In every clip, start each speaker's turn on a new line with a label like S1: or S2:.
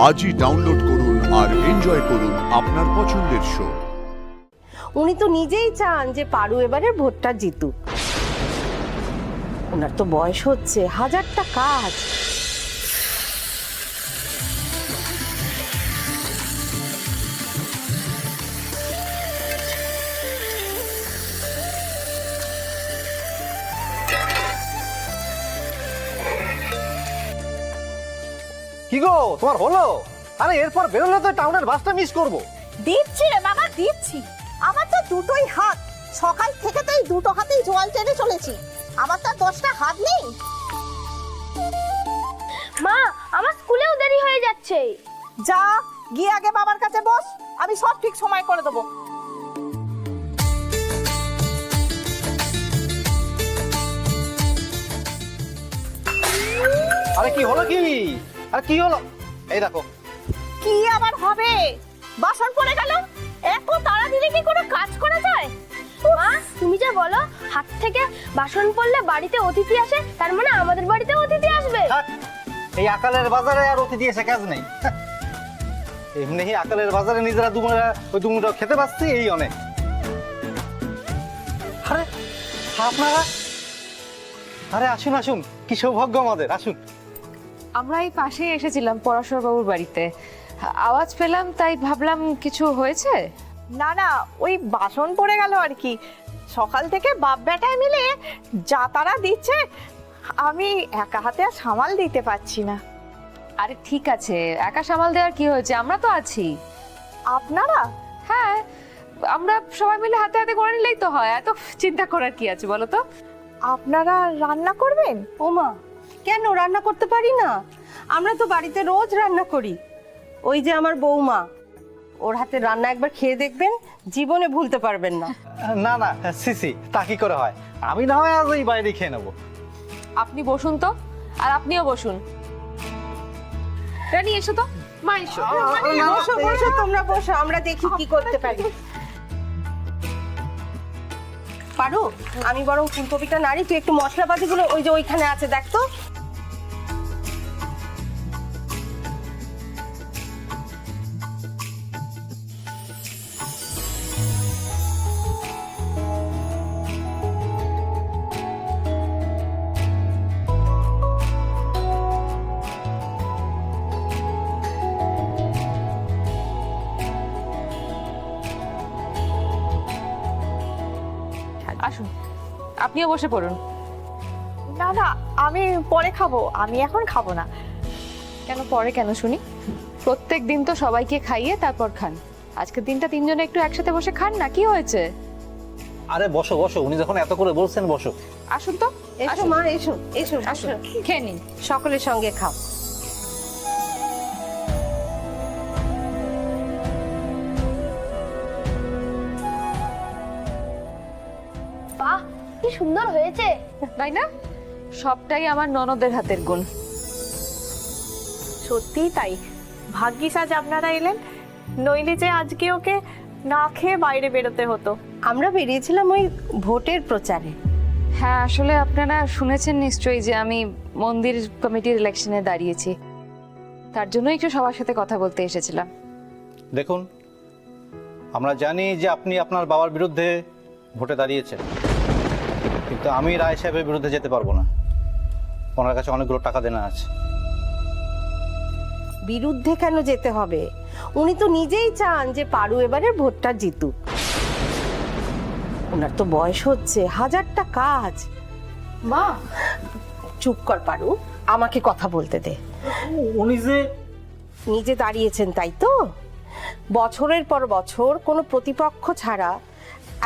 S1: আজই ডাউনলোড করুন আর এনজয় করুন আপনার পছন্দের শো।
S2: উনি তো নিজেই চান যে পারু এবারে ভোটটা জিতুক। ওনার তো বয়স হচ্ছে, হাজারটা কাজ।
S3: কি গো তোমার হলো? আরে এরপর বেরোলে তো টাউনের বাসটা মিস করব।
S4: দিচ্ছি রে বাবা, দিচ্ছি। আমার তো দুটোই হাত, সকাল থেকে তো এই দুটো হাতেই জোয়াল টেনে চলেছি। আমার তো আর 10টা হাত নেই।
S5: মা, আমার স্কুলেও দেরি হয়ে যাচ্ছে।
S4: যা গিয়ে আগে বাবার কাছে বস, আমি সব ঠিক সময় করে দেবো।
S3: আরে কি হলো কি? আরে কি হলো? এই দেখো।
S4: কি আবার হবে? বাসন পড়ে গেল। এত তাড়াতাড়ি কি কোনো কাজ করা যায়?
S5: মা, তুমি যা বলো, হাত থেকে বাসন পড়লে বাড়িতে অতিথি আসে, তার মানে আমাদের বাড়িতে অতিথি আসবে।
S3: থাক, এই আকালের বাজারে আর অতিথি এসে কাজ নেই। এমনি আকালের বাজারে নিজেরা দুমুটা খেতে পাচ্ছি, এই অনেক। আরে আপনারা, আরে আসুন আসুন, কি সৌভাগ্য আমাদের, আসুন।
S6: আমরা এই পাশেই এসেছিলাম পরাশর বাবুর বাড়িতে, আওয়াজ পেলাম তাই ভাবলাম কিছু হয়েছে।
S4: না না, ওই বাসন পড়ে গেল আর কি। সকাল থেকে বাপ বেটায় মিলে যা তারা দিচ্ছে, আমি একা হাতে আর সামাল দিতে পারছি না।
S6: আরে ঠিক আছে, একা সামাল দেওয়ার কি হয়েছে, আমরা তো আছি।
S4: আপনারা?
S6: হ্যাঁ, আমরা সবাই মিলে হাতে হাতে করে নিলেই তো হয়, এত চিন্তা করার কি আছে বলো তো।
S4: আপনারা রান্না করবেন?
S2: ওমা, কেন রান্না করতে পারি না? আমরা তো বাড়িতে রোজ রান্না করি। ওই যে আমার বৌমা, ওর হাতে রান্না একবার খেয়ে দেখবেন, জীবনে ভুলতে পারবেন না।
S3: না না সিসি, তা কি করে হয়? আমি না হয় আজ এই বাইরে খেয়ে নেবো।
S6: আপনি বসুন তো, আর আপনিও বসুন। রানী এসো তো, মা এসো।
S2: বসো বসো, তোমরা বসো, আমরা দেখি কি করতে পারি। পারু, আমি বরং ফুলকপিটা নাড়ি, তুই একটু মশলাপাতিগুলো ওই যে ওইখানে আছে দেখ তো।
S6: আসুন, আপনিও বসে পড়ুন।
S4: না না, আমি পরে খাবো, আমি এখন খাবো না।
S6: কেন পরে কেন শুনি? প্রত্যেক দিন তো সবাইকে খাইয়ে তারপর খান, আজকের দিনটা তিনজনে একটু একসাথে বসে খান না, কি হয়েছে?
S3: আরে বসো বসো, উনি যখন এত করে বলছেন বসো।
S6: আসুন তো,
S2: এসো
S6: আসুন।
S2: মা, এসো এসো
S6: আসুন,
S2: আসো,
S6: খেয়ে নিন।
S2: সকলের সঙ্গে খাও।
S5: বাহ, কি সুন্দর হয়েছে।
S6: তাই না? সবটাই আমার ননদের হাতের গুণ।
S4: সত্যিই তাই, ভাগ্যিস আজ আপনারা এলেন, নইলে যে আজকে ওকে না খেয়ে বাইরে বেরোতে হতো।
S2: আমরা বেরিয়েছিলাম ওই ভোটের প্রচারে।
S6: হ্যাঁ, আসলে আপনারা শুনেছেন নিশ্চয়ই যে আমি মন্দির কমিটির ইলেকশনে দাঁড়িয়েছি, তার জন্য একটু সবার সাথে কথা বলতে এসেছিলাম।
S3: দেখুন, আমরা জানি যে আপনি আপনার বাবার বিরুদ্ধে ভোটে দাঁড়িয়েছেন, কিন্তু আমি রায় সাহেবের বিরুদ্ধে যেতে পারবো না। ওনার কাছে অনেকগুলো টাকা দেনা আছে।
S2: বিরুদ্ধে কেন যেতে হবে? উনি তো নিজেই চান যে পারু এবারে ভোটটা জিতুক। ওনার তো বয়স হচ্ছে, হাজারটা কাজ। মা চুপ কর পারু, আমাকে কথা বলতে দে।
S3: উনি যে
S2: নিজে দাঁড়িয়েছেন তাই তো, বছরের পর বছর কোনো প্রতিপক্ষ ছাড়া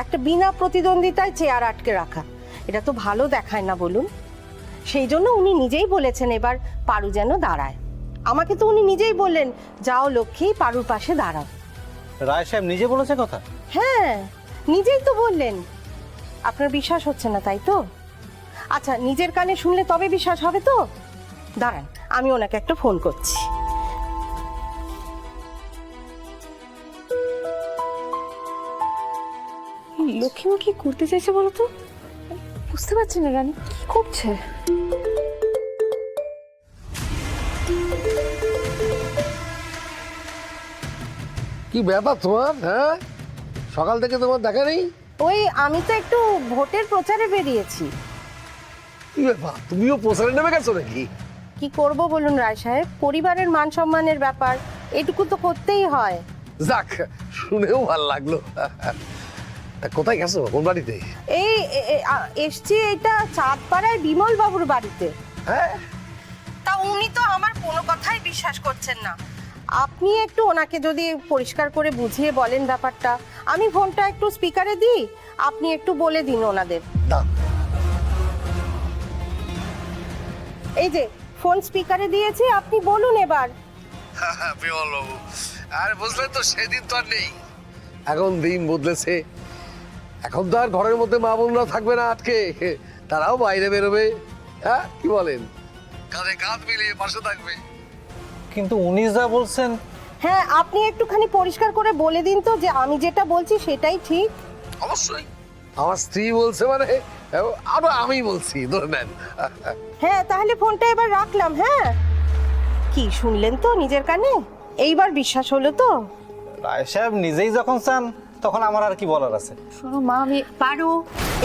S2: একটা বিনা প্রতিদ্বন্দ্বিতায় চেয়ার আটকে রাখা, এটা তো ভালো দেখায় না বলুন। সেই জন্য উনি নিজেই বলেছেন এবার পারু যেন দাঁড়ায়। আমাকে তো উনি নিজেই বললেন, যাও লক্ষ্মী, পারুর পাশে দাঁড়াও।
S3: রায় সাহেব নিজে বলেছে কথা?
S2: হ্যাঁ, নিজেই তো বললেন। আপনার বিশ্বাস হচ্ছে না তাই তো? আচ্ছা, নিজের কানে শুনলে তবে বিশ্বাস হবে তো। দাঁড়ান, আমি ওনাকে একটা ফোন করছি।
S6: লক্ষ্মী কি করতে চাইছে বলো তো? বুঝতে পারছি না রানী, কি করছে?
S7: কি ব্যাপার তোমার? হ্যাঁ, সকাল থেকে তোমার দেখা নেই।
S2: ওই আমি তো একটু ভোটের প্রচারে বেরিয়েছি।
S7: কি ব্যাপার, তুমিও প্রচারে নেমে গেছো নাকি?
S2: কি করব বলুন রায় সাহেব, পরিবারের মান সম্মানের ব্যাপার, এটুকু তো করতেই হয়।
S7: যাক, শুনেও ভালো লাগলো। তা কোথায় গেছো, কোন বাড়িতে?
S2: এই এসছি এটা চাঁদপাড়ায় বিমল বাবুর বাড়িতে।
S7: হ্যাঁ,
S2: তা উনি তো আমার কোনো কথাই বিশ্বাস করছেন না। আপনি একটু ওনাকে যদি পরিষ্কার করে বুঝিয়ে বলেন ব্যাপারটা। আমি ফোনটা একটু স্পিকারে দিই, আপনি একটু বলে দিন ওনাদের।
S7: দাও।
S2: এই যে ফোন স্পিকারে দিয়েছি, আপনি বলুন এবার।
S7: বিমল বাবু, আর বুঝলেন তো, সেদিন তো আর নেই। এখন দিন বদলেছে। এখন তো আর ঘরের মধ্যে মা বোনরা থাকবে না আটকে, তারাও বাইরে বেরোবে। হ্যাঁ, কি বলেন? কাঁধে কাঁধ মিলিয়ে পাশে থাকবে।
S3: কিন্তু উনি যা বলছেন,
S2: হ্যাঁ, আপনি একটুখানি পরিষ্কার করে বলে দিন তো যে আমি যেটা বলছি সেটাই ঠিক।
S7: অবশ্যই আমার স্ত্রী বলছে মানে আরো আমি বলছি, ধরে নেন।
S2: হ্যাঁ, তাহলে ফোনটা এবার রাখলাম। হ্যাঁ, কি শুনলেন তো নিজের কানে? এইবার বিশ্বাস হলো তো?
S3: রায় সাহেব নিজেই যখন চান তখন আমার আর কি বলার আছে।
S6: শোনো মা, আমি
S2: পারু,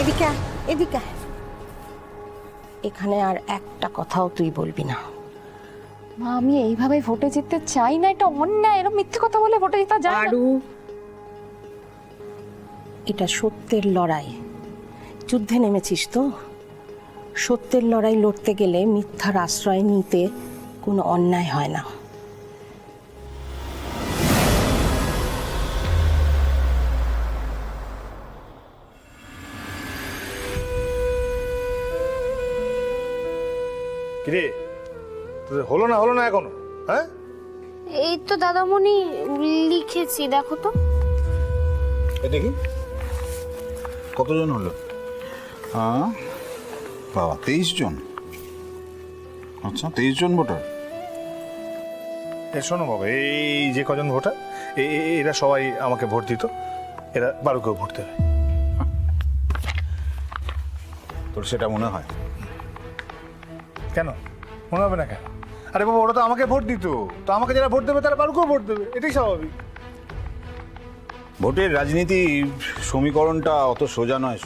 S2: এদিকে আয়, এদিকে আয়। এখানে আর একটা কথাও তুই বলবি না।
S6: মা, আমি এইভাবে ভোটে জিততে চাই না, এটা অন্যায়। এরকম মিথ্যে কথা বলে ভোটে জিতা যায় না।
S2: পারু, এটা সত্যের লড়াই। যুদ্ধে নেমেছিস তো? সত্যের লড়াই লড়তে গেলে মিথ্যার আশ্রয় নিতে কোনো অন্যায় হয় না।
S8: কিরে, তোদের হলো না এখনো? হ্যাঁ,
S5: এই তো দাদামণি লিখেছি, দেখো তো।
S9: দেখি কতজন হলো? বাবা, 23 জন। আচ্ছা, 23 জন ভোটার।
S8: শোনো বাবা, এই যে কজন ভোটার, এরা সবাই আমাকে ভোট দিত, এরা বারুকেও ভোট দেবে।
S9: তোর সেটা মনে হয়?
S8: কেন মনে হবে না কেন? আরে বাবা, ওরা তো আমাকে ভোট দিত, তো আমাকে যারা ভোট দেবে তারা বারুকেও ভোট দেবে, এটাই স্বাভাবিক।
S9: ভোটের রাজনীতি সমীকরণটা অত সোজা নয়।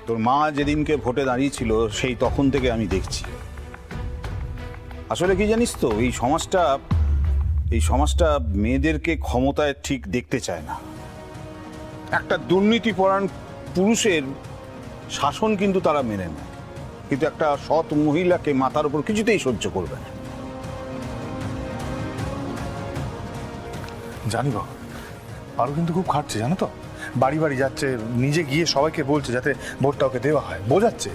S9: তোর মা যেদিনকে ভোটে দাঁড়িয়েছিল সেই তখন থেকে আমি দেখছি। আসলে কি জানিস তো, এই সমাজটা মেয়েদেরকে ক্ষমতায় ঠিক দেখতে চায় না। একটা দুর্নীতিপরায়ণ পুরুষের শাসন কিন্তু তারা মেনে নেয়, কিন্তু একটা সৎ মহিলাকে মাথার উপর কিছুতেই সহ্য করবে না।
S8: জানি বাবা, বারু কিন্তু খুব খাটছে, জানো তো। বাড়ি বাড়ি যাচ্ছে, নিজে গিয়ে সবাইকে বলছে যাতে ভোটটা ওকে দেওয়া হয়, বোঝাচ্ছে।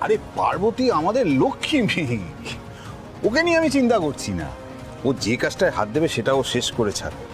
S9: আরে পার্বতী আমাদের লক্ষ্মী মেয়ে, ওকে নিয়ে আমি চিন্তা করছি না। ও যে কাজটায় হাত দেবে সেটা ও শেষ করে ছাড়বে।